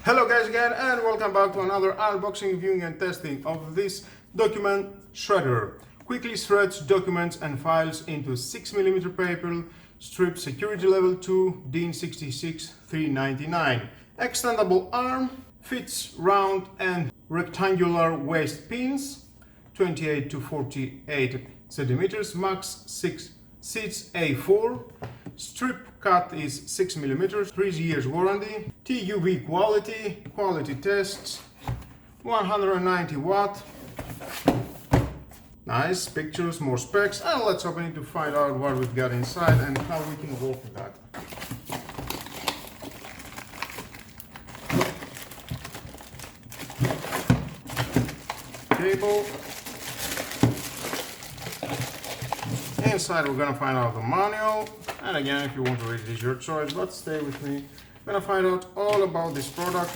Hello guys again, and welcome back to another unboxing, viewing and testing of this document shredder. Quickly shreds documents and files into 6mm paper, strip, security level 2, DIN 66399. Extendable arm, fits round and rectangular waist pins, 28 to 48 centimeters, max 6 seats A4. Strip cut is 6mm, 3 years warranty, TUV quality tests, 190 watt. Nice pictures, more specs, and let's open it to find out what we've got inside and how we can work with that. Cable. Inside we're gonna find out the manual, and again, if you want to read it, is your choice, but stay with me. We're gonna find out all about this product.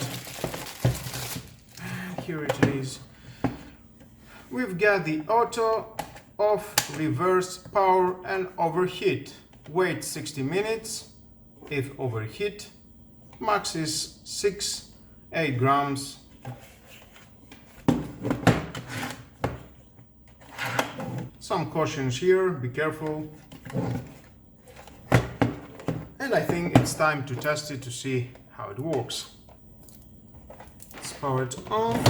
And here it is. We've got the auto, off, reverse, power and overheat. Wait 60 minutes if overheat. Max is 8 grams. Some cautions here, be careful. And I think it's time to test it to see how it works. Let's power it on.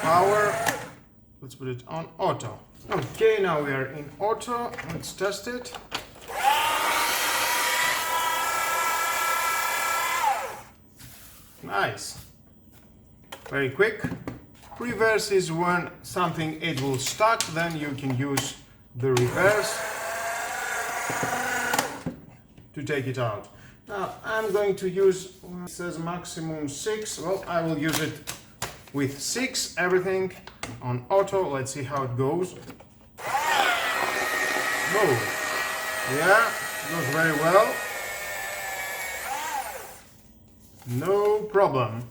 Power. Let's put it on auto. Okay, now we are in auto. Let's test it. Nice. Very quick. Reverse is when something it will stuck, then you can use the reverse to take it out. Now I'm going to use, it says maximum 6, well I will use it with 6, everything on auto. Let's see how it goes. Whoa. Yeah, it goes very well. No problem.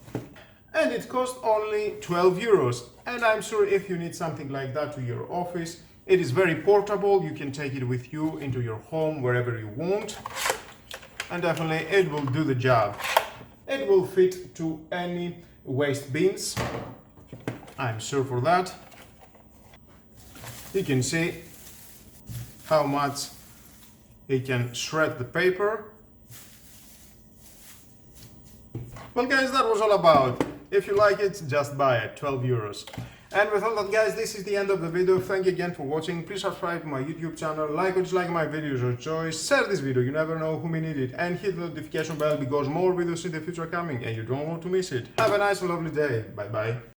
And it cost only 12 euros. And I'm sure if you need something like that to your office, it is very portable. You can take it with you into your home, wherever you want. And definitely it will do the job. It will fit to any waste bins. I'm sure for that. You can see how much it can shred the paper. Well guys, that was all about. If you like it, just buy it, 12 euros. And with all that guys, this is the end of the video. Thank you again for watching. Please subscribe to my YouTube channel, like or dislike my videos, your choice. Share this video, you never know who may need it. And hit the notification bell because more videos in the future are coming and you don't want to miss it. Have a nice and lovely day. Bye bye.